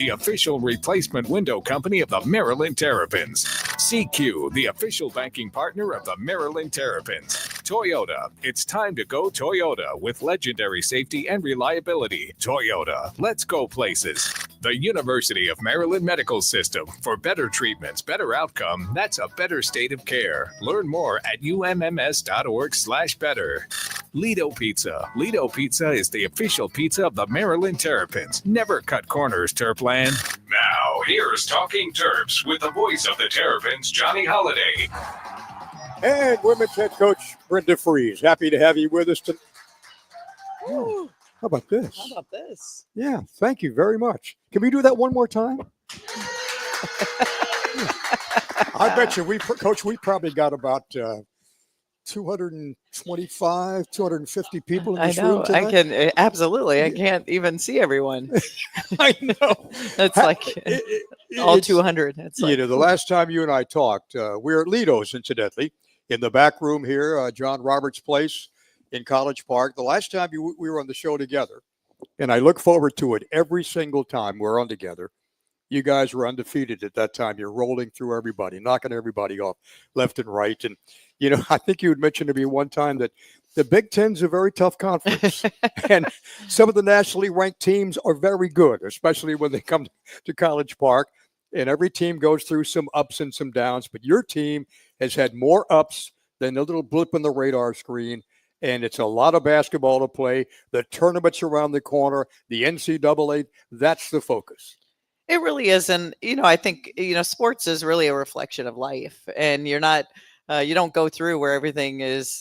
the official replacement window company of the Maryland Terrapins. CQ, the official banking partner of the Maryland Terrapins. Toyota, it's time to go Toyota with legendary safety and reliability. Toyota, let's go places. The University of Maryland Medical System. For better treatments, better outcome, that's a better state of care. Learn more at umms.org/better. Lido Pizza. Lido Pizza is the official pizza of the Maryland Terrapins. Never cut corners, Terpland. Now, here's Talking Terps with the voice of the Terrapins, Johnny Holiday. And women's head coach Brenda Frese. Happy to have you with us tonight. How about this? How about this? Yeah, thank you very much. Can we do that one more time? I bet you, Coach, we probably got about 225, 250 people in this room tonight. I can, absolutely. I can't even see everyone. I know. It's like all 200. It's like, the last time you and I talked, we were at Lido's, incidentally, in the back room here, John Roberts Place in College Park. The last time we were on the show together, and I look forward to it every single time we're on together. You guys were undefeated at that time. You're rolling through everybody, knocking everybody off left and right. And, I think you had mentioned to me one time that the Big Ten's a very tough conference. And some of the nationally ranked teams are very good, especially when they come to College Park. And every team goes through some ups and some downs. But your team has had more ups than a little blip on the radar screen. And it's a lot of basketball to play. The tournaments around the corner, the NCAA, that's the focus. It really is. And, I think, sports is really a reflection of life. And you're not, you don't go through where everything is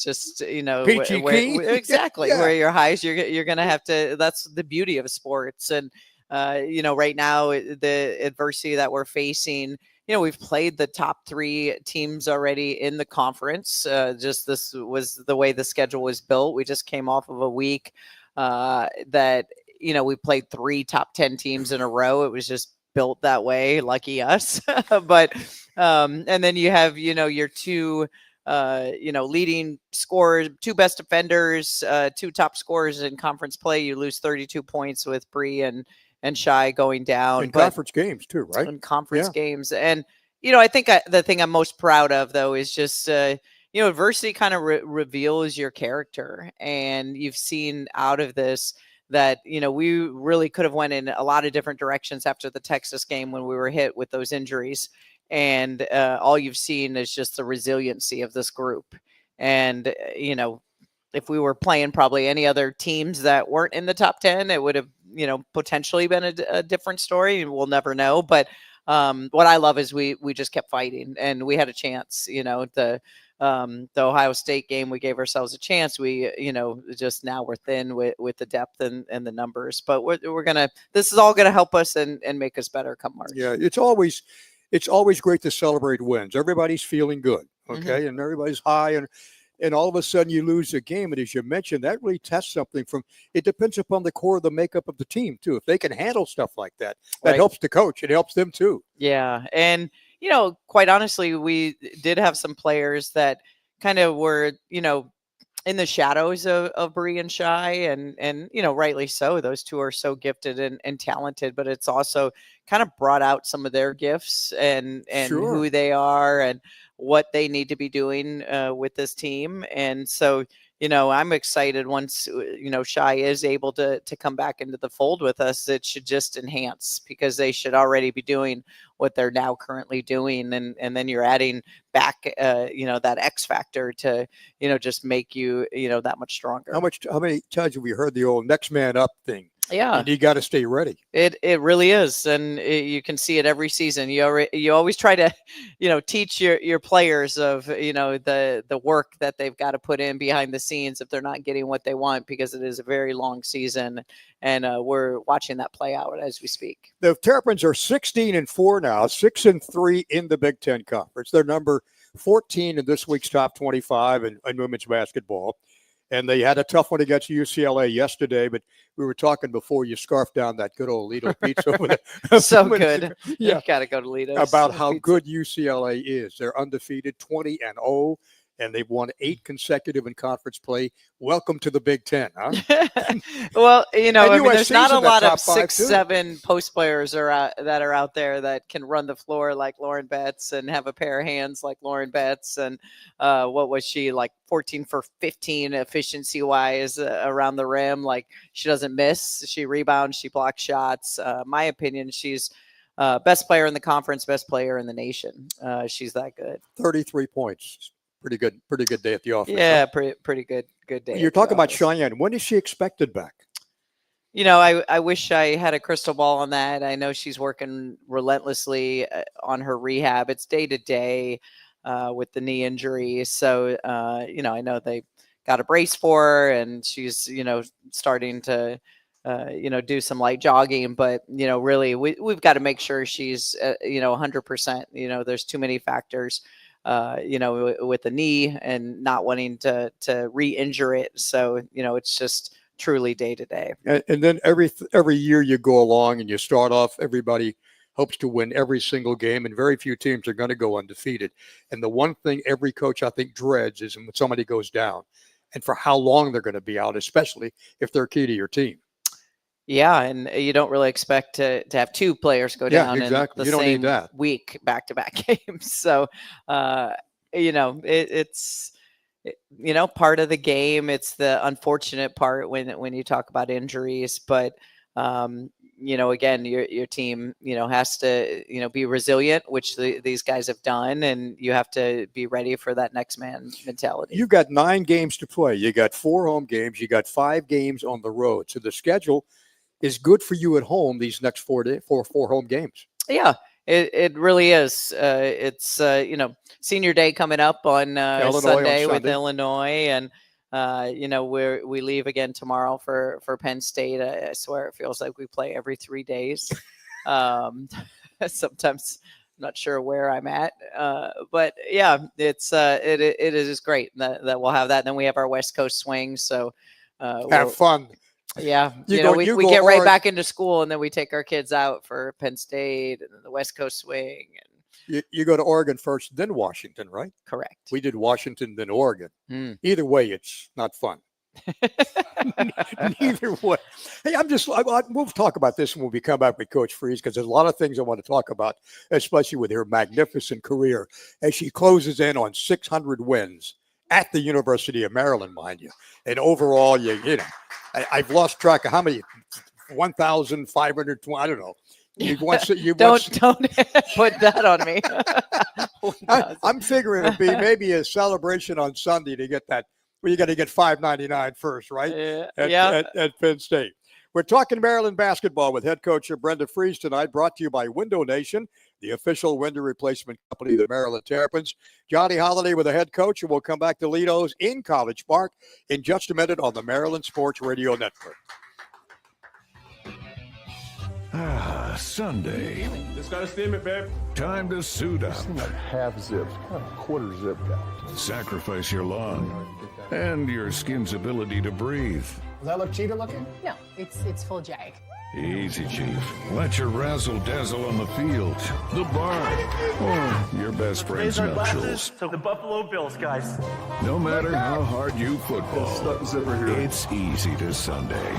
just, exactly Yeah. where your highs, you're going to have to, that's the beauty of sports. And, right now, the adversity that we're facing, we've played the top 3 teams already in the conference. Just this was the way the schedule was built. We just came off of a week that, we played 3 top 10 teams in a row. It was just built that way. Lucky us. But, and then you have, your 2, leading scorers, 2 best defenders, 2 top scorers in conference play. You lose 32 points with Bree and Shy going down. In conference games too, right? In conference games. And, I think the thing I'm most proud of, though, is just, adversity kind of reveals your character. And you've seen out of this that, we really could have went in a lot of different directions after the Texas game when we were hit with those injuries. And all you've seen is just the resiliency of this group. And, if we were playing probably any other teams that weren't in the top 10, it would have, potentially been a different story. We'll never know. But what I love is we just kept fighting and we had a chance. The Ohio State game, we gave ourselves a chance. We, just now we're thin with the depth and the numbers, but this is all going to help us and make us better come March. Yeah. It's always great to celebrate wins. Everybody's feeling good. Okay. Mm-hmm. And everybody's high and all of a sudden you lose a game. And as you mentioned, that really tests something it depends upon the core of the makeup of the team too. If they can handle stuff like that, that helps the coach. It helps them too. Yeah. And, quite honestly, we did have some players that kind of were, in the shadows of Bree and Shy and, rightly so. Those 2 are so gifted and talented, but it's also kind of brought out some of their gifts and Sure. who they are and what they need to be doing with this team. And so, I'm excited once, Shy is able to come back into the fold with us. It should just enhance because they should already be doing what they're now currently doing. And then you're adding back, that X factor to, just make you, that much stronger. How many times have we heard the old next man up thing? Yeah. And you got to stay ready. It really is. And you can see it every season. You always try to, teach your players of, the work that they've got to put in behind the scenes if they're not getting what they want, because it is a very long season. And we're watching that play out as we speak. The Terrapins are 16-4 now, 6-3 in the Big Ten Conference. They're number 14 in this week's top 25 in women's basketball. And they had a tough one against UCLA yesterday, but we were talking before you scarfed down that good old Lido pizza over there. So good. Yeah. You got to go to Lido's. About how good UCLA is. They're undefeated, 20-0. and they've won 8 consecutive in conference play. Welcome to the Big Ten, huh? Well, there's not a lot of 6'7" post players that are out there that can run the floor like Lauren Betts and have a pair of hands like Lauren Betts. And what was she, like 14 for 15 efficiency wise around the rim? Like, she doesn't miss, she rebounds, she blocks shots. My opinion, she's best player in the conference, best player in the nation. She's that good. 33 points. Pretty good day at the office. Yeah, huh? pretty good day. You're talking about Cheyenne. When is she expected back? I wish I had a crystal ball on that. I know she's working relentlessly on her rehab. It's day to day with the knee injury. So, I know they got a brace for her, and she's, starting to, do some light jogging. But, really, we've got to make sure she's, 100%. There's too many factors. With the knee and not wanting to re-injure it. So, it's just truly day to day. And then every year you go along and you start off, everybody hopes to win every single game, and very few teams are going to go undefeated. And the one thing every coach, I think, dreads is when somebody goes down and for how long they're going to be out, especially if they're key to your team. Yeah, and you don't really expect to have 2 players go down exactly. in the same week, back-to-back games. So, it's part of the game. It's the unfortunate part when you talk about injuries. But, again, your team, has to, be resilient, which these guys have done, and you have to be ready for that next man mentality. You've got 9 games to play. You got 4 home games. You got 5 games on the road. So the schedule is good for you at home these next 4 home games. Yeah, it really is. It's senior day coming up on Sunday with Illinois, and we leave again tomorrow for Penn State. I swear it feels like we play every 3 days. Sometimes I'm not sure where I'm at, but yeah, it is great that we'll have that. And then we have our West Coast swing, so have fun. Yeah, we get right back into school, and then we take our kids out for Penn State and then the West Coast swing. And you go to Oregon first, then Washington, right? Correct. We did Washington, then Oregon. Either way, it's not fun. Neither way. Hey, we'll talk about this when we come back with Coach Frese, because there's a lot of things I want to talk about, especially with her magnificent career as she closes in on 600 wins at the University of Maryland, mind you. And overall, I've lost track of how many, 1,520, I don't know. Don't put that on me. I'm figuring it'll be maybe a celebration on Sunday to get that. Well, you got to get $5.99 first, right? At Penn State. We're talking Maryland basketball with head coach Brenda Frese tonight, brought to you by Window Nation, the official window replacement company of the Maryland Terrapins. Johnny Holiday with the head coach, and we'll come back to Lido's in College Park in just a minute on the Maryland Sports Radio Network. Sunday. Just gotta steam it, babe. Time to suit up. Like half zip, kind of quarter zip guy. Sacrifice your lawn and your skin's ability to breathe. Does that look cheater looking? No, it's full jag. Easy, Chief. Let your razzle-dazzle on the field, the bar, or your best friend's nuptials. So the Buffalo Bills, guys. No matter how hard you football, it's easy to Sunday.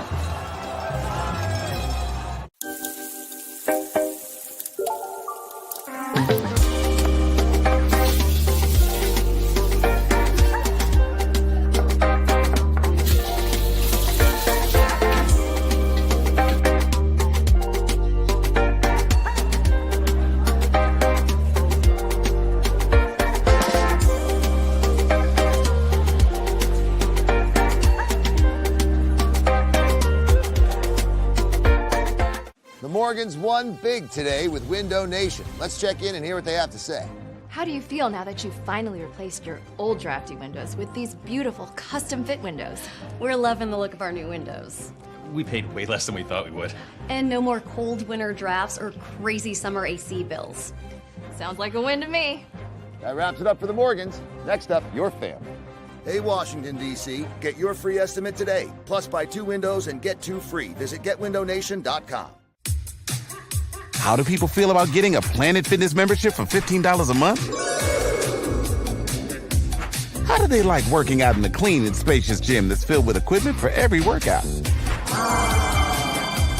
Morgans won big today with Window Nation. Let's check in and hear what they have to say. How do you feel now that you've finally replaced your old drafty windows with these beautiful custom fit windows? We're loving the look of our new windows. We paid way less than we thought we would. And no more cold winter drafts or crazy summer AC bills. Sounds like a win to me. That wraps it up for the Morgans. Next up, your family. Hey, Washington, D.C., get your free estimate today. Plus, buy 2 windows and get 2 free. Visit GetWindowNation.com. How do people feel about getting a Planet Fitness membership for $15 a month? How do they like working out in a clean and spacious gym that's filled with equipment for every workout?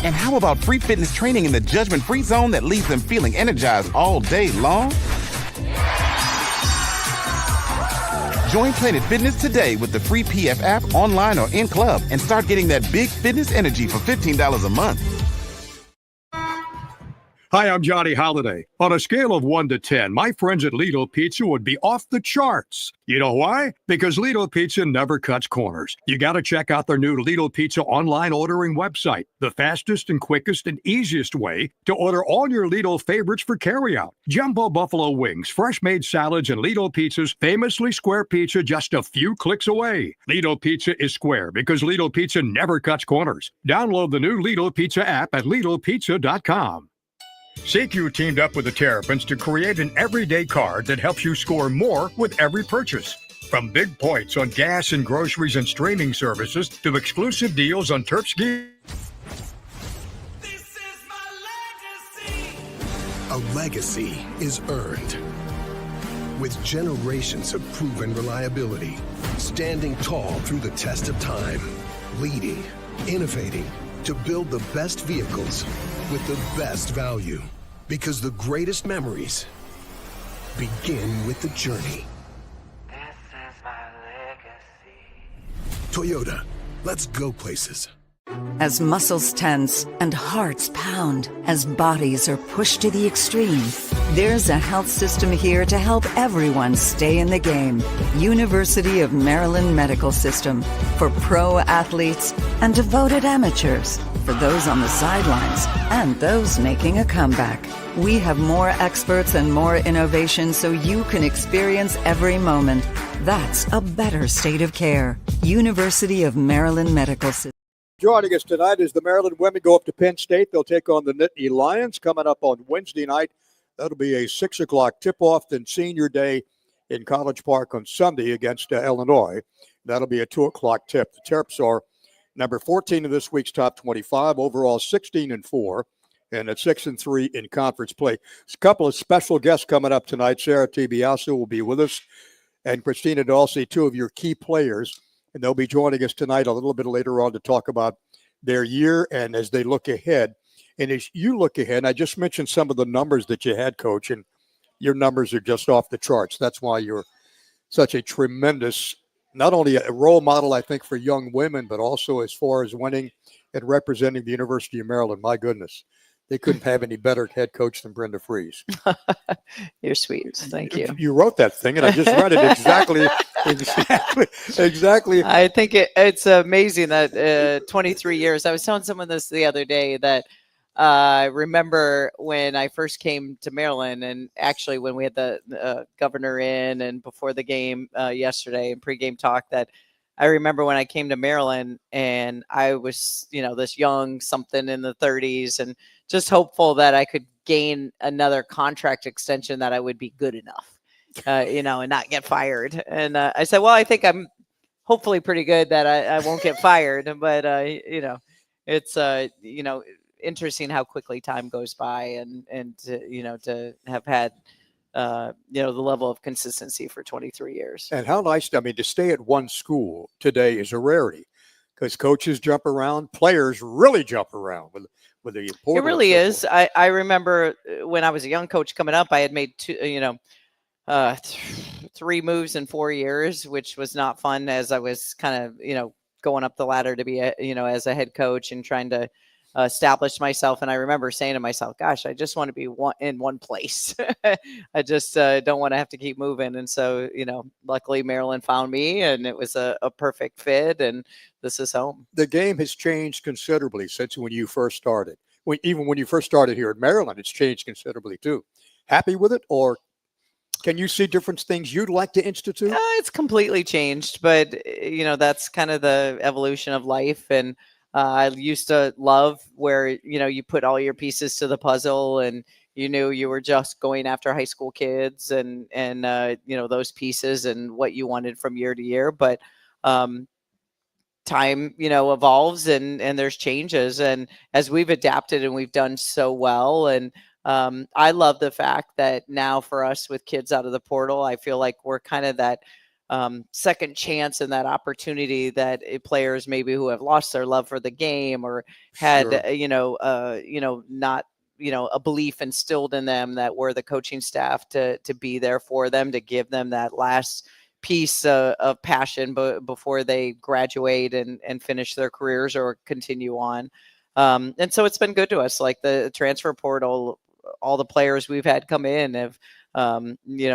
And how about free fitness training in the judgment-free zone that leaves them feeling energized all day long? Join Planet Fitness today with the free PF app, online or in club, and start getting that big fitness energy for $15 a month. Hi, I'm Johnny Holiday. On a scale of 1 to 10, my friends at Lidl Pizza would be off the charts. You know why? Because Lidl Pizza never cuts corners. You got to check out their new Lidl Pizza online ordering website, the fastest and quickest and easiest way to order all your Lidl favorites for carryout. Jumbo buffalo wings, fresh-made salads, and Lidl Pizza's famously square pizza just a few clicks away. Lidl Pizza is square because Lidl Pizza never cuts corners. Download the new Lidl Pizza app at LidlPizza.com. CQ teamed up with the Terrapins to create an everyday card that helps you score more with every purchase. From big points on gas and groceries and streaming services to exclusive deals on Terps gear. A legacy is earned with generations of proven reliability, standing tall through the test of time, leading, innovating to build the best vehicles with the best value. Because the greatest memories begin with the journey. This is my legacy. Toyota, let's go places. As muscles tense and hearts pound, as bodies are pushed to the extreme, there's a health system here to help everyone stay in the game. University of Maryland Medical System, for pro athletes and devoted amateurs, for those on the sidelines and those making a comeback. We have more experts and more innovation so you can experience every moment. That's a better state of care. University of Maryland Medical System. Joining us tonight is the Maryland women go up to Penn State. They'll take on the Nittany Lions coming up on Wednesday night. That'll be a 6 o'clock tip-off, then senior day in College Park on Sunday against Illinois. That'll be a 2 o'clock tip. The Terps are number 14 in this week's top 25, overall 16-4, and at 6-3 in conference play. There's a couple of special guests coming up tonight. Sarah Tibiasu will be with us, and Christina Dulce, two of your key players. And they'll be joining us tonight a little bit later on to talk about their year and as they look ahead. And as you look ahead, I just mentioned some of the numbers that you had, Coach, and your numbers are just off the charts. That's why you're such a tremendous, not only a role model, I think, for young women, but also as far as winning and representing the University of Maryland. My goodness, they couldn't have any better head coach than Brenda Frese. You're sweet. Thank you. You wrote that thing, and I just read it exactly. I think it's amazing that 23 years. I was telling someone this the other day that I remember when I first came to Maryland, and actually when we had the governor in and before the game yesterday and pregame talk, that I remember when I came to Maryland and I was, this young something in the 30s and just hopeful that I could gain another contract extension, that I would be good enough, and not get fired. And I said, well, I think I'm hopefully pretty good that I won't get fired. But, it's, interesting how quickly time goes by and to have had, the level of consistency for 23 years. And how nice, to stay at one school today is a rarity because coaches jump around, players really jump around with the portal. It really is. I remember when I was a young coach coming up, I had made three moves in 4 years, which was not fun as I was kind of, going up the ladder to be, as a head coach and trying to establish myself. And I remember saying to myself, gosh, I just want to be in one place. I just don't want to have to keep moving. And so, luckily Maryland found me and it was a perfect fit, and this is home. The game has changed considerably since when you first started. Even when you first started here at Maryland, it's changed considerably too. Happy with it, or can you see different things you'd like to institute? It's completely changed, but that's kind of the evolution of life. And I used to love where, you put all your pieces to the puzzle and you knew you were just going after high school kids and those pieces and what you wanted from year to year. But time, evolves and there's changes. And as we've adapted and we've done so well, and I love the fact that now for us with kids out of the portal, I feel like we're kind of that second chance and that opportunity that players maybe who have lost their love for the game or had, not, a belief instilled in them, that we're the coaching staff to be there for them, to give them that last piece of passion before they graduate and finish their careers or continue on. And so it's been good to us. Like the transfer portal, all the players we've had come in have,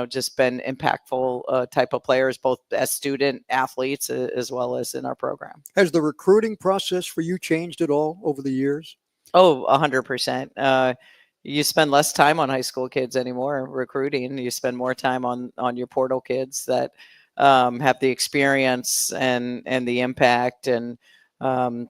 just been impactful type of players, both as student athletes as well as in our program. Has the recruiting process for you changed at all over the years? Oh, 100%. You spend less time on high school kids anymore recruiting. You spend more time on your portal kids that have the experience and the impact. And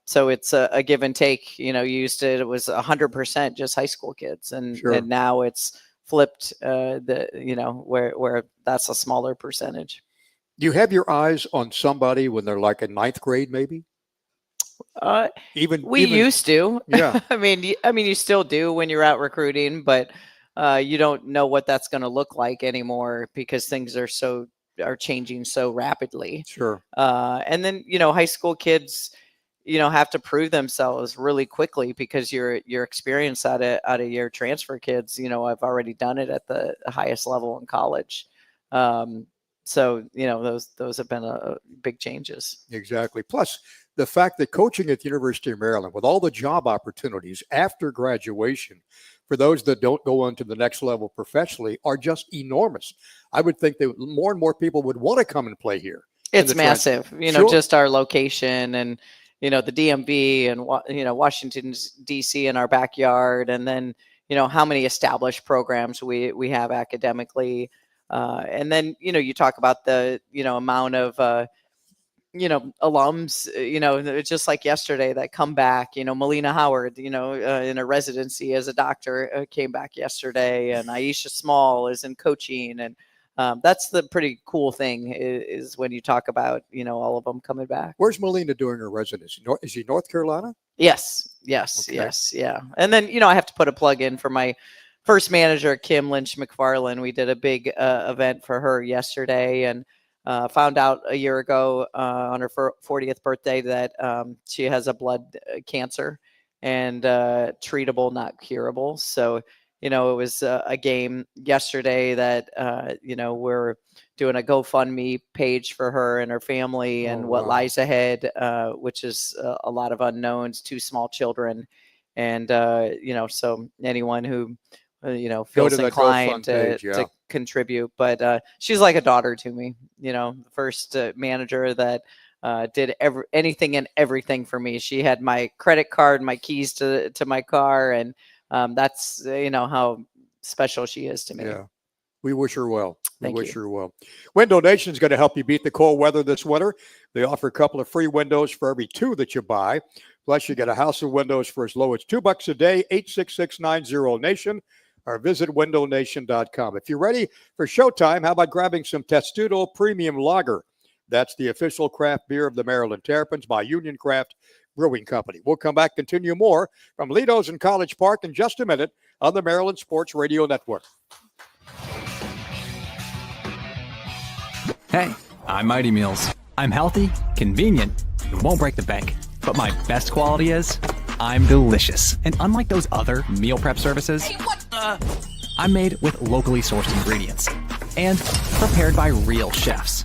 so it's a give and take. You used it was 100% just high school kids, and now it's flipped. Where that's a smaller percentage. Do you have your eyes on somebody when they're like in ninth grade, maybe? We used to. Yeah. I mean, you still do when you're out recruiting, but you don't know what that's going to look like anymore because things are changing so rapidly. Sure. And then, high school kids, have to prove themselves really quickly because your experience out of your transfer kids, I've already done it at the highest level in college. So, those have been big changes. Exactly. Plus the fact that coaching at the University of Maryland with all the job opportunities after graduation for those that don't go on to the next level professionally are just enormous. I would think that more and more people would want to come and play here. It's massive, just our location and, the DMV and, Washington, D.C. in our backyard. And then, how many established programs we have academically. And then, you talk about the, amount of, alums, just like yesterday that come back, Melina Howard, in a residency as a doctor came back yesterday, and Aisha Small is in coaching. And that's the pretty cool thing is when you talk about, all of them coming back. Where's Melina doing her residency? Is she North Carolina? Yes. Okay. Yes. Yeah. And then, I have to put a plug in for my first manager, Kim Lynch McFarland. We did a big event for her yesterday, and found out a year ago on her 40th birthday that she has a blood cancer and treatable, not curable. So, it was a game yesterday that, we're doing a GoFundMe page for her and her family and what lies ahead, which is a lot of unknowns, 2 small children. And, so anyone who, feels inclined to contribute, but she's like a daughter to me, the first manager that did anything and everything for me. She had my credit card, my keys to my car. And that's, how special she is to me. Yeah. We wish her well. Thank wish you. her well. Window Nation is going to help you beat the cold weather this winter. They offer a couple of free windows for every 2 that you buy. Plus, you get a house of windows for as low as $2 a day, 866-90-NATION, or visit windownation.com. If you're ready for showtime, how about grabbing some Testudo Premium Lager? That's the official craft beer of the Maryland Terrapins by Union Craft Brewing Company. We'll come back, continue more from Lido's in College Park in just a minute on the Maryland Sports Radio Network. Hey, I'm Mighty Meals. I'm healthy, convenient, and won't break the bank. But my best quality is I'm delicious. And unlike those other meal prep services, I'm made with locally sourced ingredients and prepared by real chefs.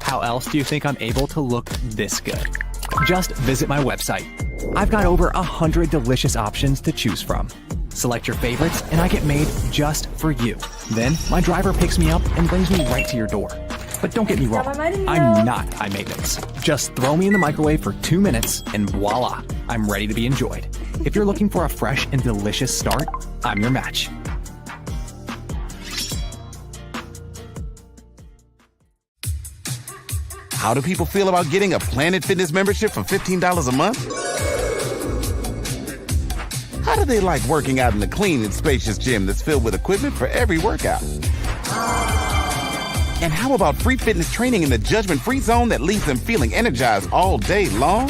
How else do you think I'm able to look this good? Just visit my website. I've got over 100 delicious options to choose from. Select your favorites and I get made just for you. Then my driver picks me up and brings me right to your door. But don't get me wrong, I'm not high maintenance. Just throw me in the microwave for 2 minutes and voila, I'm ready to be enjoyed. If you're looking for a fresh and delicious start, I'm your match. How do people feel about getting a Planet Fitness membership for $15 a month? How do they like working out in a clean and spacious gym that's filled with equipment for every workout? And how about free fitness training in the judgment-free zone that leaves them feeling energized all day long?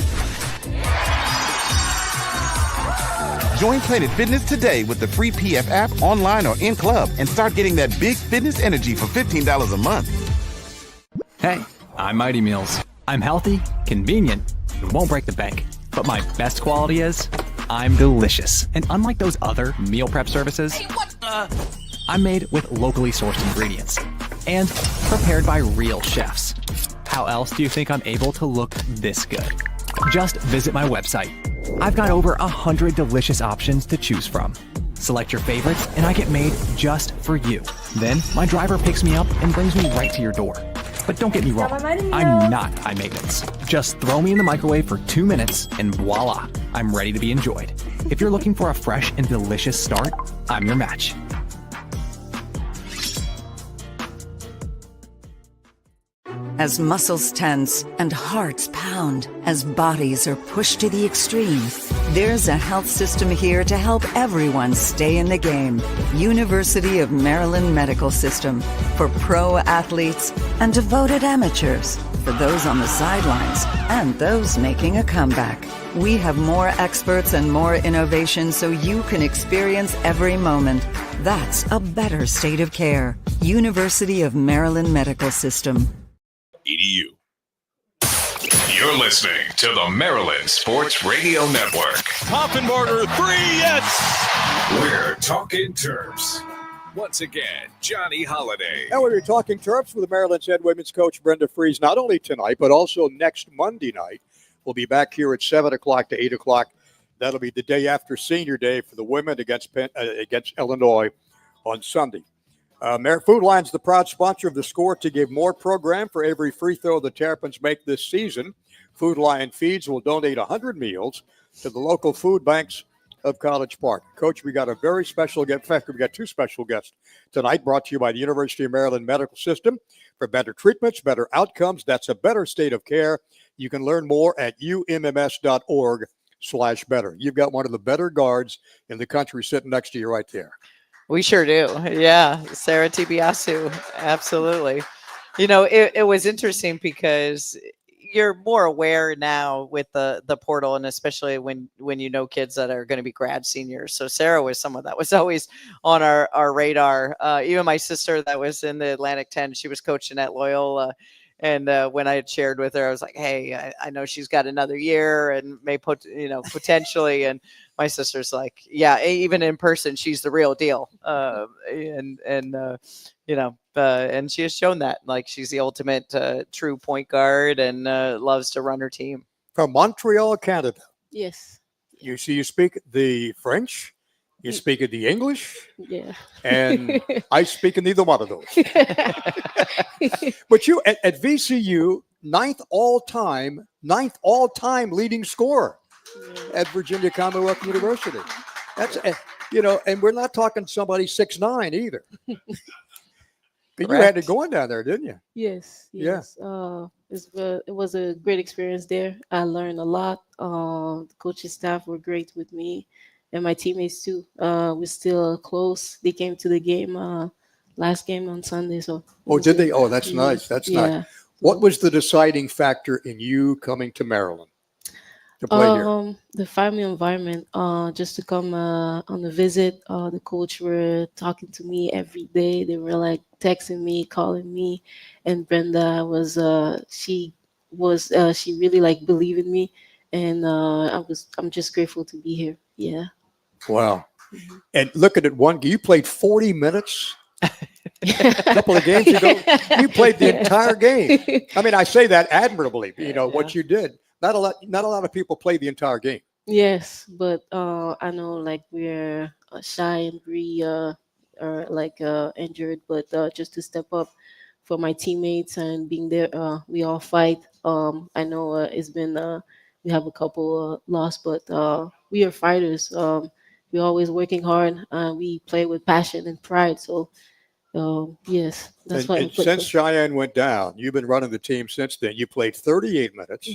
Join Planet Fitness today with the free PF app online or in club and start getting that big fitness energy for $15 a month. Hey, I'm Mighty Meals. I'm healthy, convenient, and won't break the bank. But my best quality is I'm delicious. And unlike those other meal prep services, I'm made with locally sourced ingredients and prepared by real chefs. How else do you think I'm able to look this good? Just visit my website. I've got over 100 delicious options to choose from. Select your favorites and I get made just for you. Then my driver picks me up and brings me right to your door. But don't get me wrong, I'm not high maintenance. Just throw me in the microwave for 2 minutes and voila, I'm ready to be enjoyed. If you're looking for a fresh and delicious start, I'm your match. As muscles tense and hearts pound, as bodies are pushed to the extreme, there's a health system here to help everyone stay in the game. University of Maryland Medical System, for pro athletes and devoted amateurs, for those on the sidelines and those making a comeback. We have more experts and more innovation so you can experience every moment. That's a better state of care. University of Maryland Medical System. EDU. You're listening to the Maryland Sports Radio Network. Hoffenbarger, 3, yes! We're talking Terps. Once again, Johnny Holiday. And we're talking Terps with Maryland's head women's coach, Brenda Frese, not only tonight, but also next Monday night. We'll be back here at 7 o'clock to 8 o'clock. That'll be the day after Senior Day for the women against Illinois on Sunday. Food Line's the proud sponsor of the Score to give more program for every free throw the Terrapins make this season. Food Line Feeds will donate 100 meals to the local food banks of College Park. Coach, we got a very special guest. In fact, we got 2 special guests tonight, brought to you by the University of Maryland Medical System. For better treatments, better outcomes, that's a better state of care. You can learn more at umms.org/better. You've got one of the better guards in the country sitting next to you right there. We sure do. Yeah. Sarah Tibiasu. Absolutely. You know, it was interesting because you're more aware now with the portal, and especially when you know kids that are going to be grad seniors. So Sarah was someone that was always on our radar. Even my sister that was in the Atlantic 10, she was coaching at Loyola. And when I had shared with her, I was like, hey, I know she's got another year and may put, potentially. And my sister's like, yeah, even in person, she's the real deal. And she has shown that, like, she's the ultimate true point guard and loves to run her team. From Montreal, Canada. Yes. You speak the French. You speak the English. Yeah. And I speak in neither one of those. But you at VCU, ninth all-time leading scorer at Virginia Commonwealth University. That's and we're not talking somebody 6'9" either. But you had it going down there, didn't you? Yes. Yeah. It was a great experience there. I learned a lot. The coaching staff were great with me, and my teammates too. We're still close. They came to the game, last game on Sunday. So. Oh, did they? Oh, that's nice. That's nice. What was the deciding factor in you coming to Maryland to play here? The family environment. Just to come on the visit. The coach were talking to me every day. They were like texting me, calling me, and Brenda was. She really like believed in me, and I'm just grateful to be here. Yeah. Wow. Mm-hmm. And looking at you played 40 minutes a couple of games ago. You played the entire game. I mean, I say that admirably, what you did. Not a lot of people play the entire game. Yes, but I know like we're Shy and Bree are like injured, but just to step up for my teammates and being there, we all fight. I know it's been we have a couple lost, but we are fighters. We're always working hard. We play with passion and pride. So, yes, that's why. And since Cheyenne went down, you've been running the team since then. You played 38 minutes,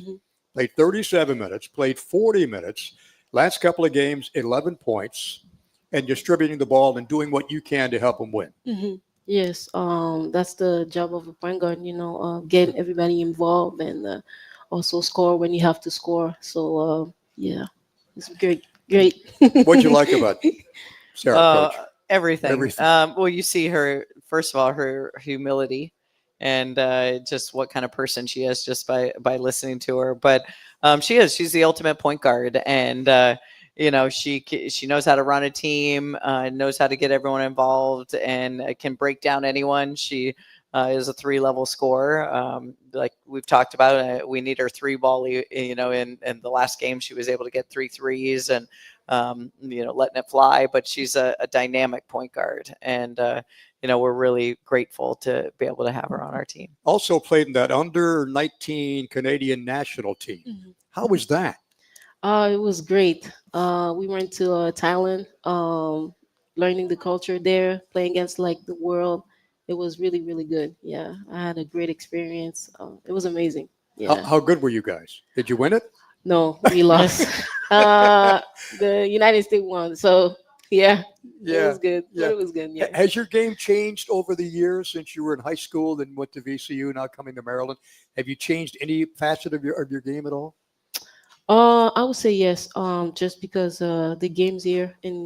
played 37 minutes, played 40 minutes. Last couple of games, 11 points, and distributing the ball and doing what you can to help them win. Mm-hmm. Yes, that's the job of a point guard. Getting everybody involved and also score when you have to score. So, yeah, it's great. What'd you like about Sarah, Coach? Everything. Well, you see her, first of all, her humility and just what kind of person she is just by listening to her. But she's the ultimate point guard, and she knows how to run a team, knows how to get everyone involved, and can break down anyone. She is a 3-level scorer. Like we've talked about, we need her 3-ball. In the last game, she was able to get 3 threes and letting it fly. But she's a dynamic point guard, and we're really grateful to be able to have her on our team. Also played in that under-19 Canadian national team. Mm-hmm. How was that? It was great. We went to Thailand, learning the culture there, playing against like the world. It was really, really good. Yeah, I had a great experience. It was amazing. Yeah. How good were you guys? Did you win it? No, we lost. The United States won. So yeah, it was good. Yeah. It was good. Yeah. Has your game changed over the years since you were in high school, then went to VCU, now coming to Maryland? Have you changed any facet of your game at all? I would say yes. Just because the games here in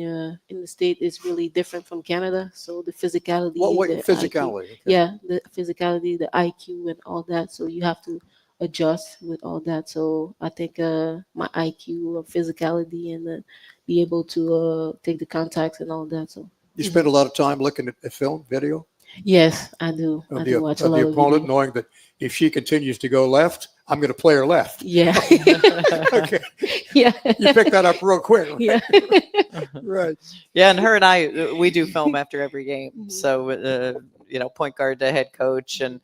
the state is really different from Canada. So the physicality. What the physicality? IQ, yeah, the physicality, the IQ, and all that. So you have to adjust with all that. So I think my IQ, physicality, and be able to take the contacts and all that. So you spend a lot of time looking at film, video. Yes, I do. I do watch a lot the of opponent, video. knowing that if she continues to go left, I'm going to play her left. Yeah. Okay. Yeah. You pick that up real quick. Right? Yeah. Right. Yeah, and her and I, we do film after every game. So, point guard to head coach and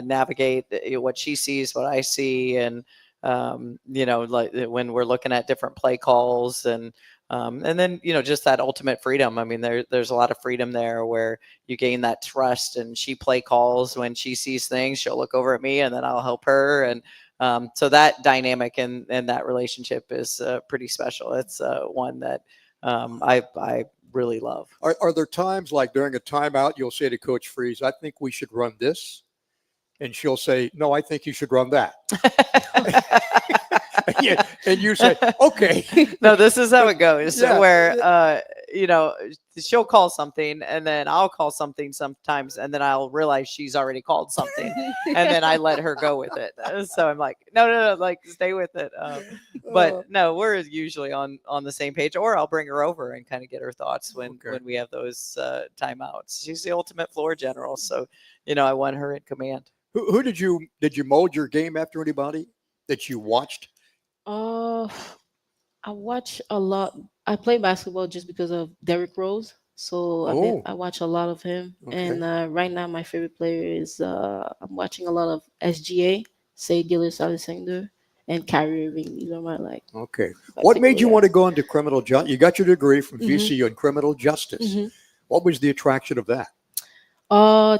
navigate what she sees, what I see, and like when we're looking at different play calls and then just that ultimate freedom. I mean, there's a lot of freedom there where you gain that trust, and she play calls when she sees things. She'll look over at me, and then I'll help her, and so that dynamic and that relationship is pretty special. It's one that I really love. Are there times like during a timeout you'll say to Coach Frese, "I think we should run this," and she'll say, "No, I think you should run that." And you say, "Okay." No, this is how it goes. Yeah. Where she'll call something, and then I'll call something sometimes, and then I'll realize she's already called something, and then I let her go with it. So I'm like, no, like stay with it. But no, we're usually on the same page, or I'll bring her over and kind of get her thoughts when we have those timeouts. She's the ultimate floor general, so I want her in command. Who did you mold your game after? Anybody that you watched? I watch a lot. I play basketball just because of Derrick Rose. So I watch a lot of him. Okay. And right now, my favorite player is I'm watching a lot of SGA, Shai Gilgeous-Alexander, and Kyrie Irving. These are my Okay. What made you want to go into criminal justice? You got your degree from VCU in criminal justice. Mhm. What was the attraction of that?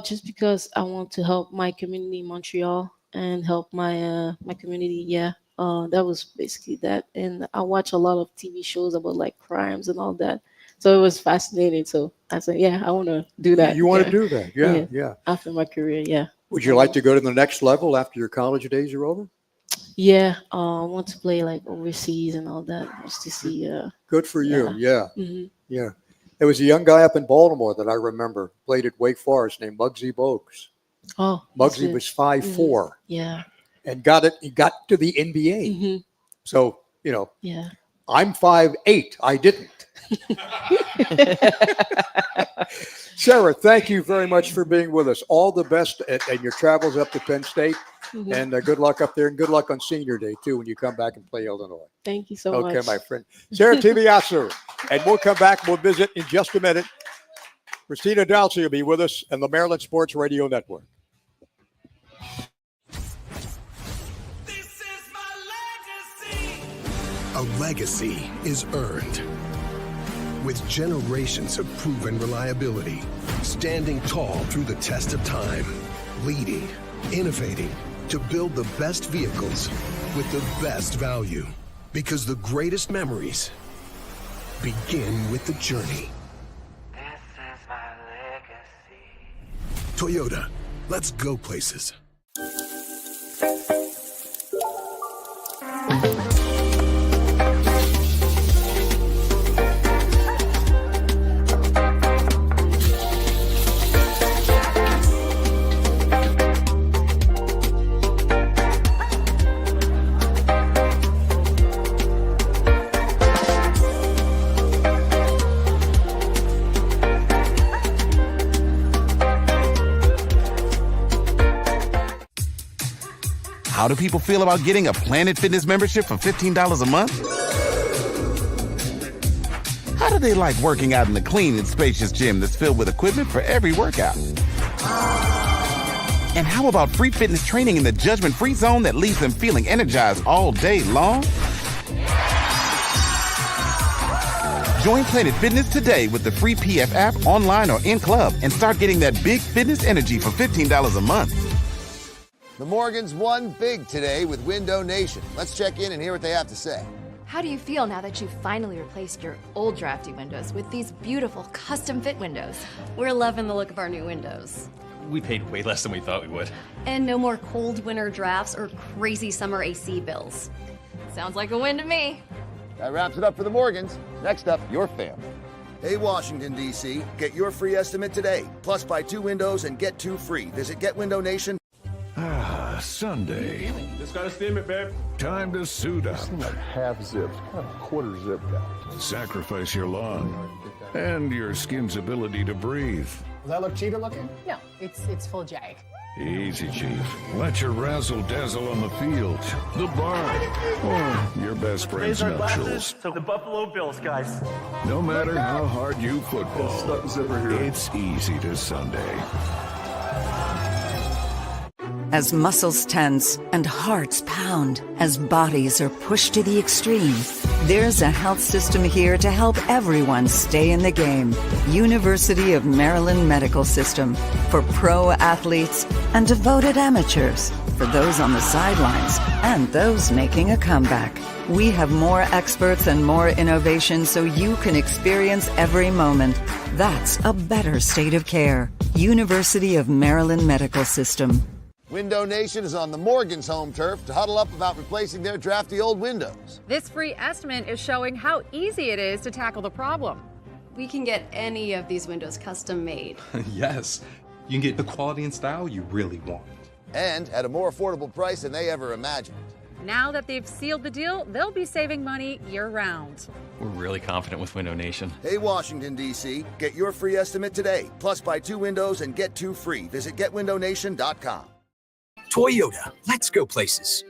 Just because I want to help my community in Montreal and help my my community. Yeah. That was basically that. And I watch a lot of TV shows about like crimes and all that. So it was fascinating. So I said, yeah, I want to do that. You want to do that? Yeah. After my career, yeah. Would you like to go to the next level after your college days are over? Yeah. I want to play like overseas and all that, just to see. Good for you. Yeah. Mhm. Yeah. There was a young guy up in Baltimore that I remember played at Wake Forest named Muggsy Bogues. Oh, Muggsy was 5'4". Yeah. And he got to the NBA. Mhm. So, Yeah. I'm 5'8". I didn't. Sarah, thank you very much for being with us. All the best in your travels up to Penn State. Mhm. And good luck up there. And good luck on senior day, too, when you come back and play Illinois. Thank you so much. Okay, my friend. Sarah Tibiasu. And we'll come back. We'll visit in just a minute. Christina Dalsey will be with us on the Maryland Sports Radio Network. A legacy is earned with generations of proven reliability, standing tall through the test of time, leading, innovating to build the best vehicles with the best value. Because the greatest memories begin with the journey. This is my legacy. Toyota, let's go places. How do people feel about getting a Planet Fitness membership for $15 a month? How do they like working out in a clean and spacious gym that's filled with equipment for every workout? And how about free fitness training in the judgment-free zone that leaves them feeling energized all day long? Join Planet Fitness today with the free PF app online or in club and start getting that big fitness energy for $15 a month. The Morgans won big today with Window Nation. Let's check in and hear what they have to say. How do you feel now that you've finally replaced your old drafty windows with these beautiful custom fit windows? We're loving the look of our new windows. We paid way less than we thought we would. And no more cold winter drafts or crazy summer AC bills. Sounds like a win to me. That wraps it up for the Morgans. Next up, your family. Hey, Washington, D.C., get your free estimate today. Plus, buy 2 windows and get 2 free. Visit Get Window Nation. Ah, Sunday. Just got a steam babe. Time to suit up. Like half zipped, kind of quarter zip guy. Sacrifice your lawn and your skin's ability to breathe. Does that look cheater looking? No, it's full jag. Easy, Chief. Let your razzle-dazzle on the field, the barn, or your best friend's nuptials. So the Buffalo Bills, guys. No matter how hard you football, it's easy to Sunday. As muscles tense and hearts pound, as bodies are pushed to the extreme, there's a health system here to help everyone stay in the game. University of Maryland Medical System, for pro athletes and devoted amateurs, for those on the sidelines and those making a comeback. We have more experts and more innovation so you can experience every moment. That's a better state of care. University of Maryland Medical System. Window Nation is on the Morgans' home turf to huddle up about replacing their drafty old windows. This free estimate is showing how easy it is to tackle the problem. We can get any of these windows custom made. Yes, you can get the quality and style you really want. And at a more affordable price than they ever imagined. Now that they've sealed the deal, they'll be saving money year-round. We're really confident with Window Nation. Hey, Washington, D.C., get your free estimate today. Plus, buy 2 windows and get 2 free. Visit GetWindowNation.com. Toyota, let's go places.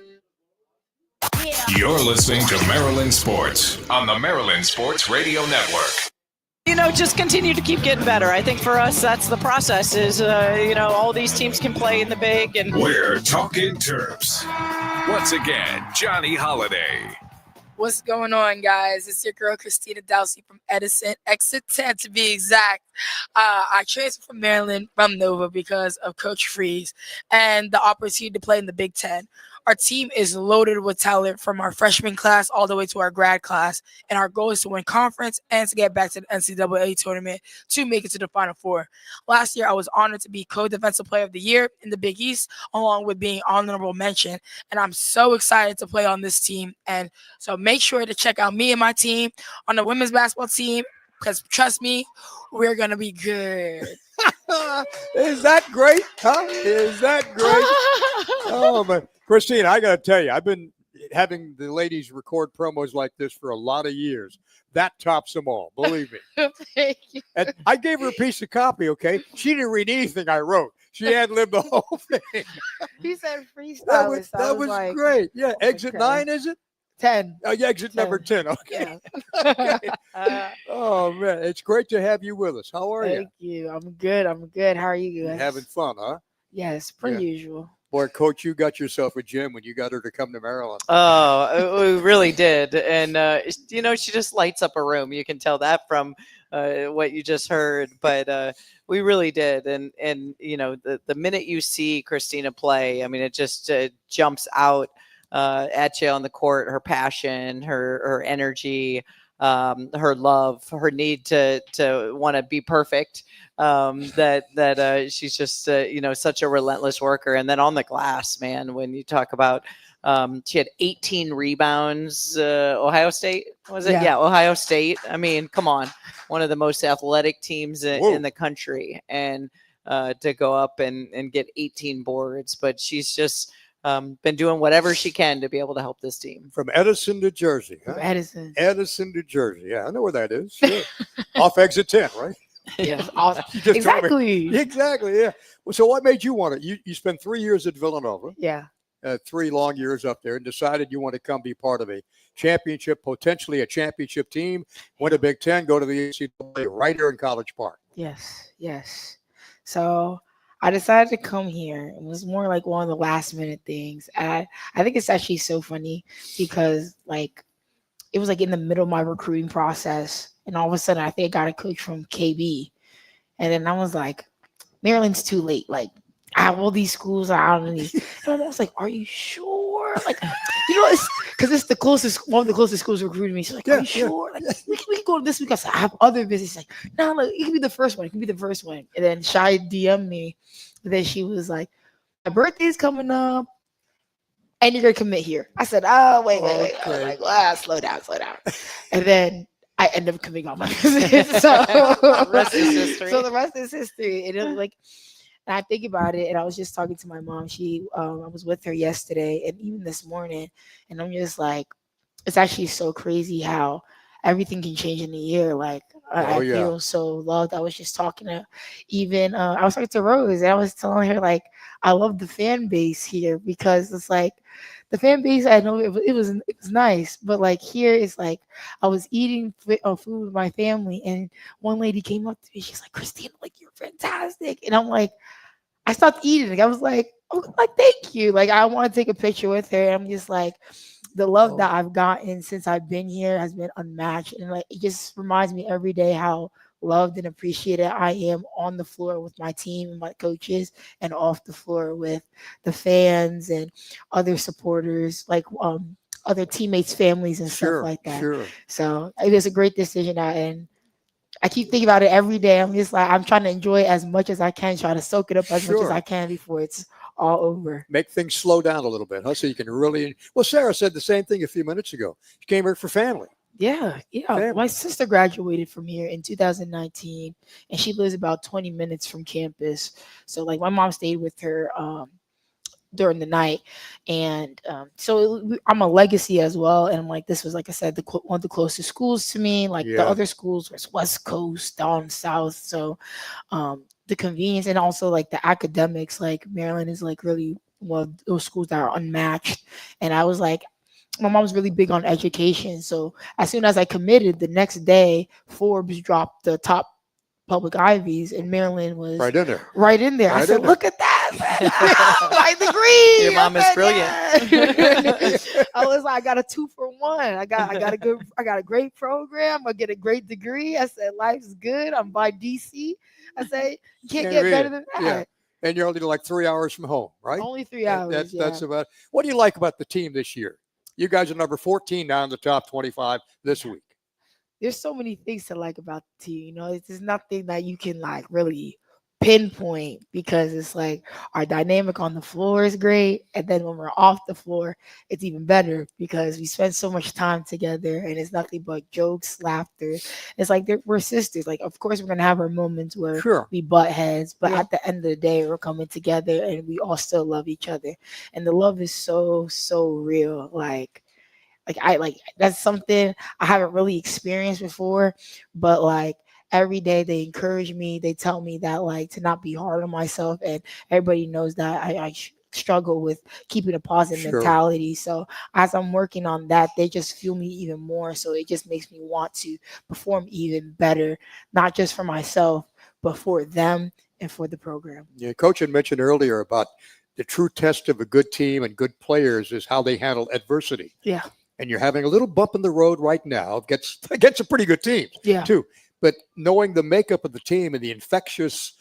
You're listening to Maryland Sports on the Maryland Sports Radio Network. Just continue to keep getting better. I think for us, that's the process is, all these teams can play in the big. And we're Talkin Terps. Once again, Johnny Holiday. What's going on, guys? It's your girl, Christina Dowsey from Edison, Exit 10 to be exact. I transferred from Maryland from Nova because of Coach Frese and the opportunity to play in the Big Ten. Our team is loaded with talent from our freshman class all the way to our grad class, and our goal is to win conference and to get back to the NCAA tournament to make it to the Final Four. Last year, I was honored to be co-defensive player of the year in the Big East, along with being honorable mention, and I'm so excited to play on this team. And so make sure to check out me and my team on the women's basketball team, because trust me, we're going to be good. Is that great? Huh? Is that great? Oh, man. Christine, I got to tell you, I've been having the ladies record promos like this for a lot of years. That tops them all, believe me. Thank you. And I gave her a piece of copy, okay? She didn't read anything I wrote. She ad-libbed the whole thing. He said freestyle. That was like, great. Yeah, exit 9, is it? 10. Oh, yeah, exit 10. Number 10. Okay. Yeah. Okay. Oh, man. It's great to have you with us. How are you? Thank you. I'm good. How are you guys? Having fun, huh? Yes, per usual. Boy, Coach, you got yourself a gym when you got her to come to Maryland. Oh, we really did. And, she just lights up a room. You can tell that from what you just heard. But we really did. And the minute you see Christina play, I mean, it just jumps out at you on the court, her passion, her energy, her love, her need to want to be perfect. That she's just such a relentless worker. And then on the glass, man, when you talk about she had 18 rebounds. Ohio State, was it? Yeah, Ohio State. I mean, come on, one of the most athletic teams in the country, and to go up and get 18 boards. But she's just been doing whatever she can to be able to help this team. From Edison to Jersey. Huh? Edison to Jersey. Yeah, I know where that is. Sure. Off exit 10, right? Yes, exactly. Exactly, yeah. Well, so what made you want it? You spent 3 years at Villanova. Yeah. 3 long years up there and decided you want to come be part of a championship, potentially a championship team, win a Big Ten, go to the NCAA right here in College Park. Yes. So I decided to come here. It was more like one of the last minute things. I think it's actually so funny because like it was like in the middle of my recruiting process, and all of a sudden I think I got a coach from KB, and then I was like, Maryland's too late. Like I have all these schools out of these, and I was like, are you sure? Like it's because it's the closest, one of the closest schools recruiting me. She's like, are you sure? Like we can go this week. I said, I have other visits. Like no, look, it can be the first one. It can be the first one. And then Shai DM'd me, and then she was like, my birthday's coming up. And you're gonna commit here. I said, oh, wait. I was like, slow down. And then I end up committing on my visit. So The rest is history. So the rest is history. And it was like, and I think about it, and I was just talking to my mom. I was with her yesterday and even this morning, and I'm just like, it's actually so crazy how everything can change in a year. Like I feel so loved. I was just talking to I was talking to Rose, and I was telling her like I love the fan base here because it's like the fan base. I know it was nice, but like here it's like I was eating food with my family, and one lady came up to me. She's like, Christina, like you're fantastic, and I'm like, I stopped eating. I was like, thank you. Like I want to take a picture with her. And I'm just like, the love that I've gotten since I've been here has been unmatched. And like it just reminds me every day how loved and appreciated I am on the floor with my team and my coaches, and off the floor with the fans and other supporters, like other teammates, families, and stuff like that. Sure. So it was a great decision, and I keep thinking about it every day. I'm just like, I'm trying to enjoy it as much as I can, try to soak it up as much as I can before it's all over. Make things slow down a little bit, huh? So you can really. Well, Sarah said the same thing a few minutes ago. She came here for family. Yeah. Family. My sister graduated from here in 2019, and she lives about 20 minutes from campus. So like my mom stayed with her during the night, and so I'm a legacy as well. And like this was, like I said, one of the closest schools to me. Like the other schools was West Coast, down south. So the convenience and also like the academics, like Maryland is like really one of those schools that are unmatched. And I was like, my mom's really big on education. So as soon as I committed, the next day Forbes dropped the top public Ivies, and Maryland was right in there. I said, look at that. My degree. Your mom is brilliant. I was like, I got a 2-for-1. I got a great program. I get a great degree. I said, life's good. I'm by DC. I said, you can't get better than that. Yeah. And you're only like 3 hours from home, right? Only 3 hours. That's about. What do you like about the team this year? You guys are number 14 now in the top 25 this week. There's so many things to like about the team. You know, there's nothing that you can like really pinpoint, because it's like our dynamic on the floor is great, and then when we're off the floor, it's even better because we spend so much time together, and it's nothing but jokes, laughter. It's like we're sisters. Like, of course, we're gonna have our moments where we butt heads, but at the end of the day, we're coming together, and we all still love each other, and the love is so real. Like that's something I haven't really experienced before, but like every day they encourage me. They tell me that like to not be hard on myself, and everybody knows that I struggle with keeping a positive mentality. So as I'm working on that, they just fuel me even more. So it just makes me want to perform even better, not just for myself, but for them and for the program. Yeah, Coach had mentioned earlier about the true test of a good team and good players is how they handle adversity. Yeah. And you're having a little bump in the road right now against a pretty good team, too. But knowing the makeup of the team and the infectious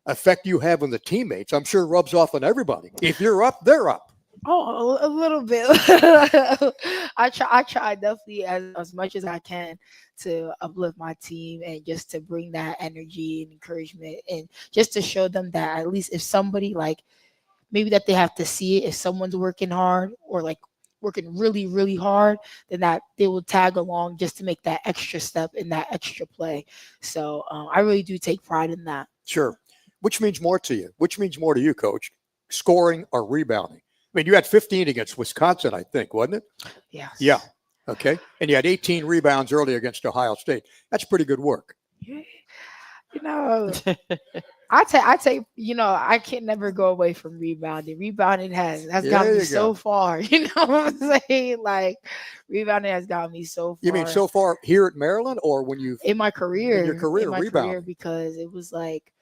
effect you have on the teammates, I'm sure rubs off on everybody. If you're up, they're up. Oh, a little bit. I try definitely as much as I can to uplift my team and just to bring that energy and encouragement, and just to show them that at least if somebody like maybe that they have to see it, if someone's working hard or like working really, really hard, then that they will tag along just to make that extra step and that extra play. So I really do take pride in that. Sure. Which means more to you? Which means more to you, Coach? Scoring or rebounding? I mean, you had 15 against Wisconsin, I think, wasn't it? Yes. Yeah. Okay. And you had 18 rebounds earlier against Ohio State. That's pretty good work. You know, I take, I can never go away from rebounding. Rebounding has got me so far. You know what I'm saying? Like, rebounding has got me so far. You mean so far here at Maryland, or when you in my career? In your career, rebounding? Because it was like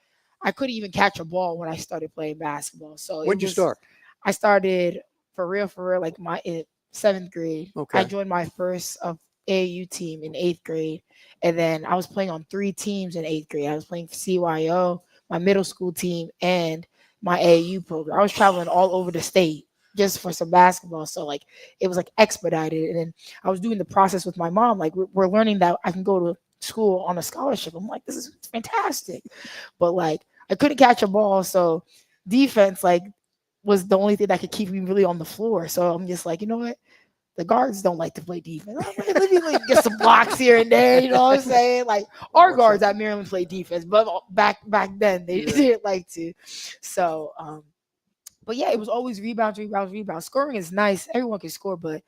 I couldn't even catch a ball when I started playing basketball. So when did you start? I started for real, like in 7th grade. Okay. I joined my first AAU team in 8th grade, and then I was playing on 3 teams in 8th grade. I was playing for CYO, my middle school team, and my AAU program. I was traveling all over the state just for some basketball. So like it was like expedited, and then I was doing the process with my mom. Like we're learning that I can go to school on a scholarship. I'm like, this is fantastic, but like I couldn't catch a ball, so defense like was the only thing that could keep me really on the floor. So I'm just like, you know what? The guards don't like to play defense. Let me like get some blocks here and there. You know what I'm saying? Like our guards at Maryland play defense, but back then they didn't like to. So, but yeah, it was always rebounds. Scoring is nice. Everyone can score, but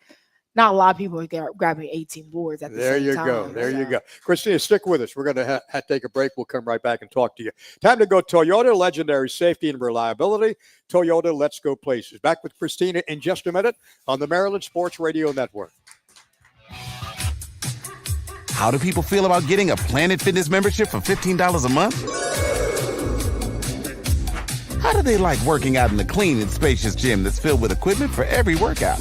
not a lot of people are grabbing 18 boards at the same time. There you go. Christina, stick with us. We're going to take a break. We'll come right back and talk to you. Time to go Toyota, legendary safety and reliability. Toyota, let's go places. Back with Christina in just a minute on the Maryland Sports Radio Network. How do people feel about getting a Planet Fitness membership for $15 a month? How do they like working out in the clean and spacious gym that's filled with equipment for every workout?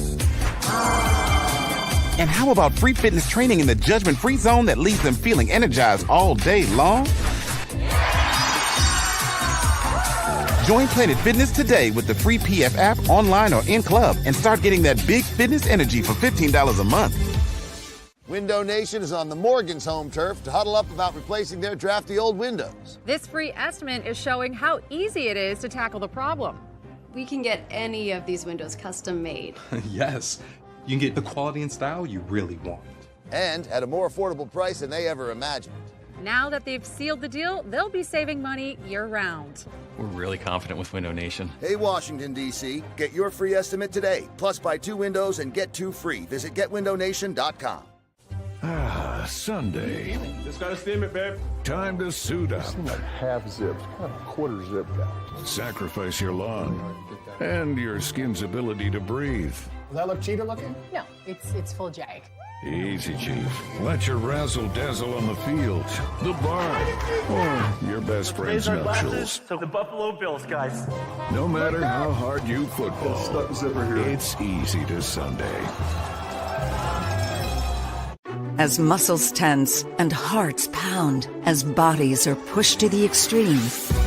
And how about free fitness training in the judgment-free zone that leaves them feeling energized all day long? Join Planet Fitness today with the free PF app online or in club and start getting that big fitness energy for $15 a month. Window Nation is on the Morgan's home turf to huddle up about replacing their drafty old windows. This free estimate is showing how easy it is to tackle the problem. We can get any of these windows custom made. Yes. You can get the quality and style you really want. And at a more affordable price than they ever imagined. Now that they've sealed the deal, they'll be saving money year-round. We're really confident with Window Nation. Hey, Washington, D.C., get your free estimate today. Plus, buy 2 windows and get 2 free. Visit getwindownation.com. Ah, Sunday. Just gotta steam it, babe. Time to suit up. Seem like half zipped, kind of quarter zipped out. Sacrifice your lung and your skin's ability to breathe. Does that look cheetah looking? No, it's full jag. Easy, Chief. Let your razzle-dazzle on the field, the barn, or your best friend's nuptials. So the Buffalo Bills, guys. No matter how hard you football, it's easy to Sunday. As muscles tense and hearts pound, as bodies are pushed to the extreme,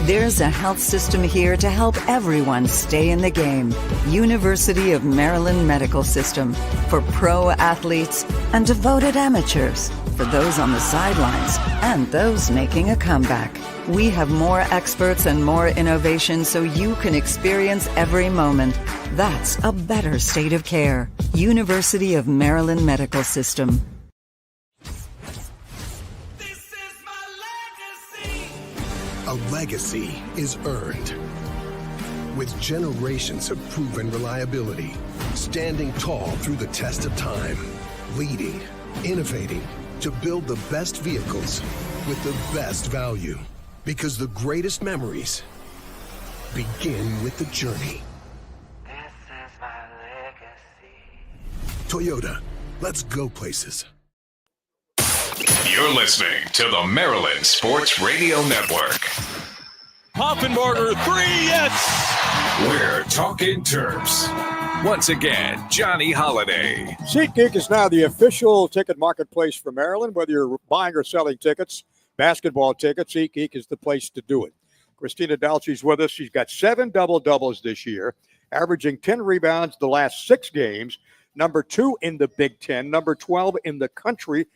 there's a health system here to help everyone stay in the game. University of Maryland Medical System, for pro athletes and devoted amateurs, for those on the sidelines and those making a comeback. We have more experts and more innovation so you can experience every moment. That's a better state of care. University of Maryland Medical System. A legacy is earned with generations of proven reliability, standing tall through the test of time, leading, innovating to build the best vehicles with the best value. Because the greatest memories begin with the journey. This is my legacy. Toyota, let's go places. You're listening to the Maryland Sports Radio Network. Hoffenbarger 3, yes! We're talking Terps. Once again, Johnny Holiday. SeatGeek is now the official ticket marketplace for Maryland. Whether you're buying or selling tickets, basketball tickets, SeatGeek is the place to do it. Christina Dalci's with us. She's got 7 double-doubles this year, averaging 10 rebounds the last 6 games, number 2 in the Big Ten, number 12 in the country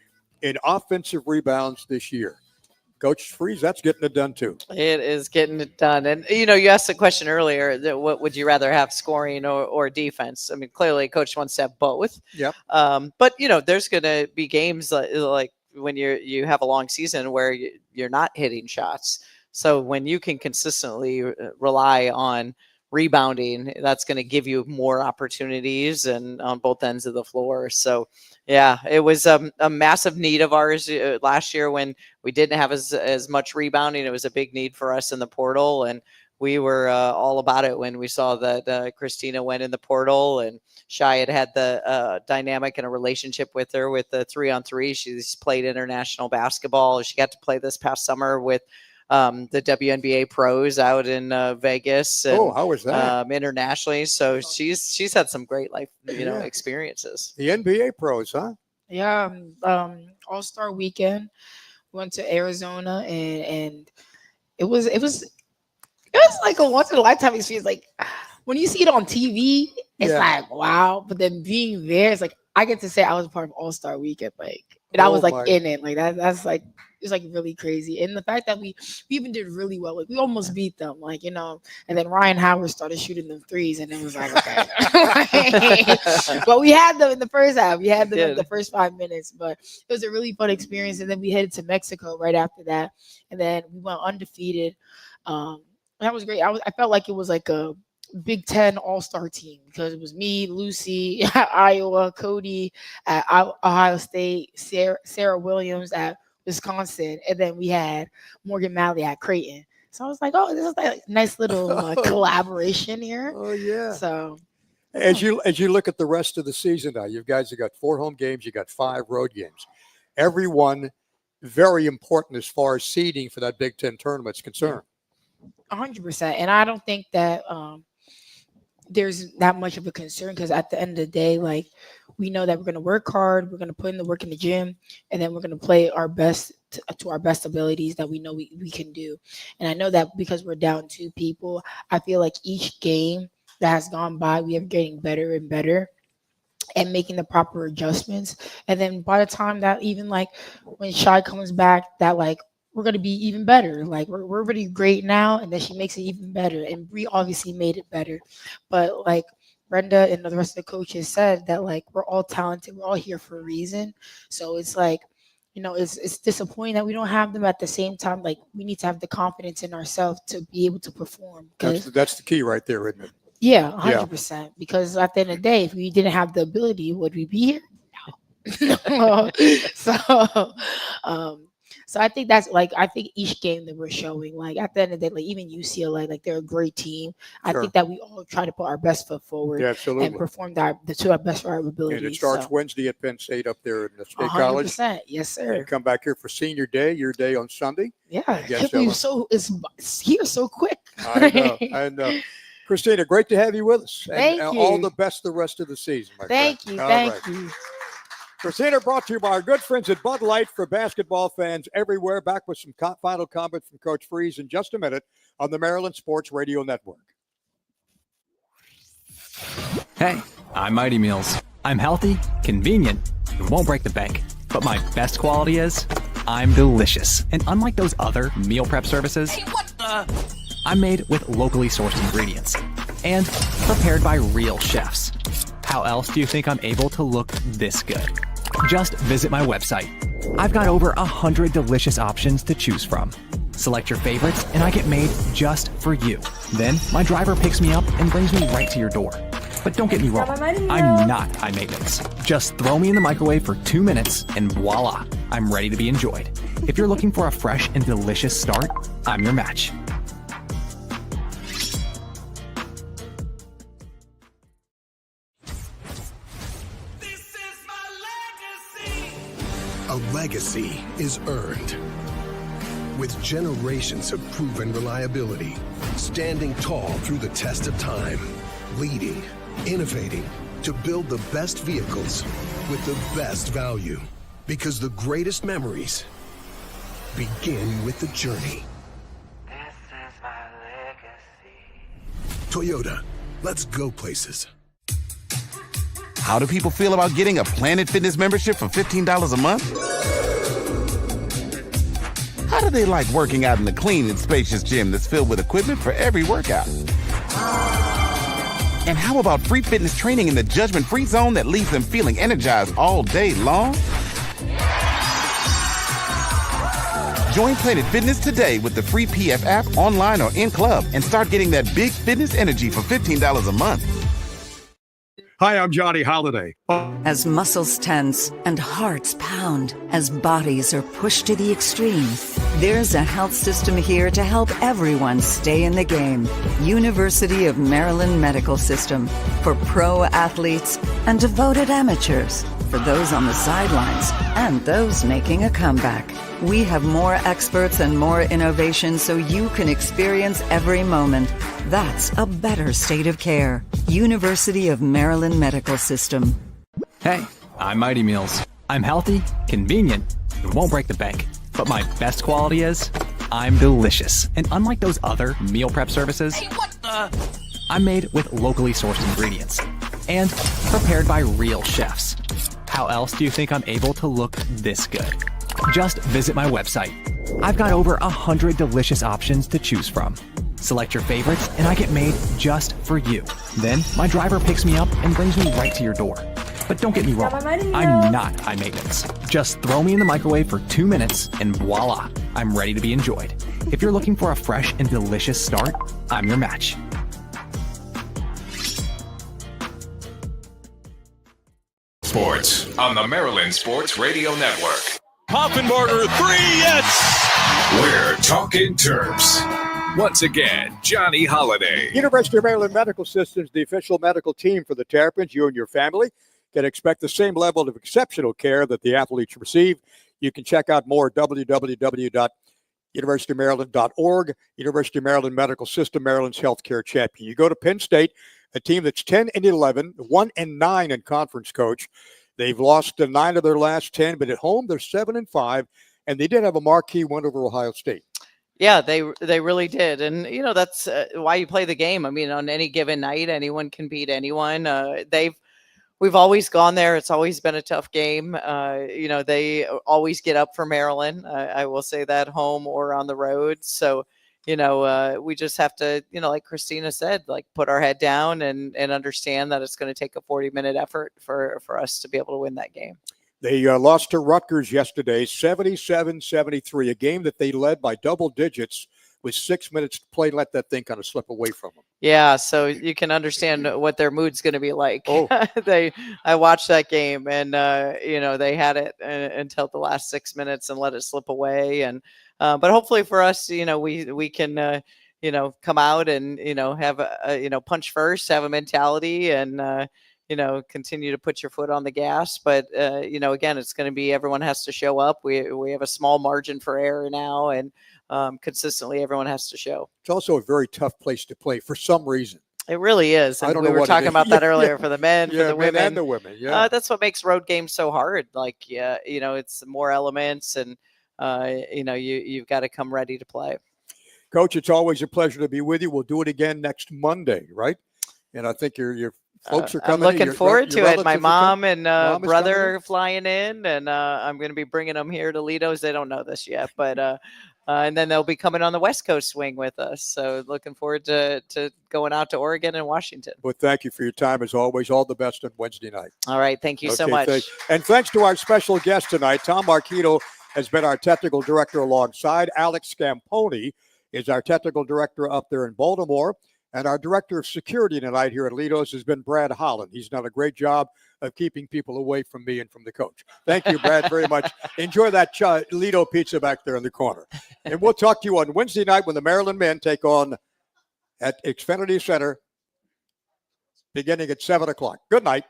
in offensive rebounds this year. Coach Frese, that's getting it done too. It is getting it done. And, you asked the question earlier, that what would you rather have, scoring or defense? I mean, clearly Coach wants to have both. Yep. But, there's going to be games like when you have a long season where you're not hitting shots. So when you can consistently rely on rebounding, that's going to give you more opportunities and on both ends of the floor. So yeah, it was a massive need of ours last year when we didn't have as much rebounding. It was a big need for us in the portal, and we were all about it when we saw that Christina went in the portal, and Shai had the dynamic and a relationship with her with the 3-on-3. She's played international basketball. She got to play this past summer with the WNBA pros out in Vegas. And, how was that? Internationally. So she's had some great life, experiences. The NBA pros, huh? Yeah. All-Star weekend. Went to Arizona, and it was like a once in a lifetime experience. Like when you see it on TV, it's like, wow. But then being there, it's like, I get to say I was part of All-Star weekend. Like, and I was like in it. Like that's like, it's like really crazy. And the fact that we even did really well, like we almost beat them, like, and then Ryan Howard started shooting them threes, and it was like, okay. But we had them in the first half. We had them in the first 5 minutes, but it was a really fun experience. And then we headed to Mexico right after that. And then we went undefeated. That was great. I felt like it was like a Big Ten All-Star team because it was me, Lucy at Iowa, Cody at Ohio State, Sarah Williams at Wisconsin, and then we had Morgan Malley at Creighton. So I was like, oh, this is like a nice little collaboration here. Oh yeah. So as you look at the rest of the season now, you guys have got 4 home games, you got 5 road games. Every one very important as far as seeding for that Big Ten tournament is concerned. 100%. And I don't think that there's that much of a concern because at the end of the day, like we know that we're going to work hard, we're going to put in the work in the gym, and then we're going to play our best to our best abilities that we know we can do. And I know that because we're down 2 people, I feel like each game that has gone by, we are getting better and better and making the proper adjustments. And then by the time that even like when Shai comes back, that like we're going to be even better. Like we're already great now, and then she makes it even better. And Bree obviously made it better. But like Brenda and the rest of the coaches said that like we're all talented. We're all here for a reason. So it's like, it's disappointing that we don't have them at the same time. Like we need to have the confidence in ourselves to be able to perform. That's the key right there, isn't it? Yeah, 100%. Because at the end of the day, if we didn't have the ability, would we be here? No. So I think that's like, I think each game that we're showing, like at the end of the day, like even UCLA, like they're a great team. I think that we all try to put our best foot forward and perform to our best of our ability. And it starts Wednesday at Penn State up there in the State 100%, College. Yes, sir. And come back here for senior day, your day on Sunday. Yeah, it's here so quick. I know. Christina, great to have you with us. Thank you. All the best the rest of the season, my friend. Thank you. Christina, brought to you by our good friends at Bud Light for basketball fans everywhere. Back with some final comments from Coach Frese in just a minute on the Maryland Sports Radio Network. Hey, I'm Mighty Meals. I'm healthy, convenient, and won't break the bank. But my best quality is I'm delicious. And unlike those other meal prep services, I'm made with locally sourced ingredients and prepared by real chefs. How else do you think I'm able to look this good? Just visit my website. I've got over 100 delicious options to choose from. Select your favorites and I get made just for you. Then my driver picks me up and brings me right to your door. But don't get me wrong, I'm not high maintenance. Just throw me in the microwave for 2 minutes and voila, I'm ready to be enjoyed. If you're looking for a fresh and delicious start, I'm your match. A legacy is earned with generations of proven reliability, standing tall through the test of time, leading, innovating to build the best vehicles with the best value. Because the greatest memories begin with the journey. This is my legacy. Toyota, let's go places. How do people feel about getting a Planet Fitness membership for $15 a month? How do they like working out in the clean and spacious gym that's filled with equipment for every workout? And how about free fitness training in the judgment-free zone that leaves them feeling energized all day long? Join Planet Fitness today with the free PF app online or in club and start getting that big fitness energy for $15 a month. Hi, I'm Johnny Holiday. As muscles tense and hearts pound, as bodies are pushed to the extreme, there's a health system here to help everyone stay in the game. University of Maryland Medical System, for pro athletes and devoted amateurs, for those on the sidelines and those making a comeback. We have more experts and more innovation so you can experience every moment. That's a better state of care. University of Maryland Medical System. Hey, I'm Mighty Meals. I'm healthy, convenient, and won't break the bank. But my best quality is I'm delicious. And unlike those other meal prep services, I'm made with locally sourced ingredients and prepared by real chefs. How else do you think I'm able to look this good? Just visit my website. I've got over 100 delicious options to choose from. Select your favorites and I get made just for you. Then my driver picks me up and brings me right to your door. But don't get me wrong, I'm not high maintenance. Just throw me in the microwave for 2 minutes and voila, I'm ready to be enjoyed. If you're looking for a fresh and delicious start, I'm your match. Sports on the Maryland Sports Radio Network. Poffenbarger, 3, yes! We're talking Terps. Once again, Johnny Holiday. University of Maryland Medical Systems, the official medical team for the Terrapins. You and your family can expect the same level of exceptional care that the athletes receive. You can check out more at www.universityofmaryland.org. University of Maryland Medical System, Maryland's healthcare champion. You go to Penn State, a team that's 10-11, 1-9 in conference, coach. They've lost 9 of their last 10, but at home they're 7-5, and they did have a marquee win over Ohio State. Yeah, they really did. And, that's why you play the game. I mean, on any given night, anyone can beat anyone. We've always gone there. It's always been a tough game. They always get up for Maryland. I will say that, home or on the road. So, we just have to, like Christina said, like put our head down and understand that it's going to take a 40-minute effort for us to be able to win that game. They lost to Rutgers yesterday, 77-73, a game that they led by double digits with 6 minutes to play. Let that thing kind of slip away from them. Yeah, so you can understand what their mood's going to be like. Oh. I watched that game, and they had it until the last 6 minutes and let it slip away. And but hopefully for us, we can come out and have a punch first, have a mentality, and continue to put your foot on the gas. But again, it's going to be everyone has to show up. We have a small margin for error now, and consistently everyone has to show. It's also a very tough place to play for some reason. It really is. And I don't we know were what talking about that earlier for the men, for the men women. and the women. Yeah, that's what makes road games so hard. Like, it's more elements, and you've got to come ready to play. Coach, it's always a pleasure to be with you. We'll do it again next Monday, right? And I think your folks are coming. I'm looking forward to it. My mom and Mom is brother coming are flying in, and I'm going to be bringing them here to Lido's. They don't know this yet, but and then they'll be coming on the West Coast swing with us. So looking forward to going out to Oregon and Washington. Well, thank you for your time as always. All the best on Wednesday night. All right. Thank you so much. And thanks to our special guest tonight. Tom Marquito has been our technical director alongside. Alex Scamponi is our technical director up there in Baltimore. And our director of security tonight here at Lido's has been Brad Holland. He's done a great job of keeping people away from me and from the coach. Thank you, Brad, very much. Enjoy that Lido pizza back there in the corner. And we'll talk to you on Wednesday night when the Maryland men take on at Xfinity Center beginning at 7 o'clock. Good night.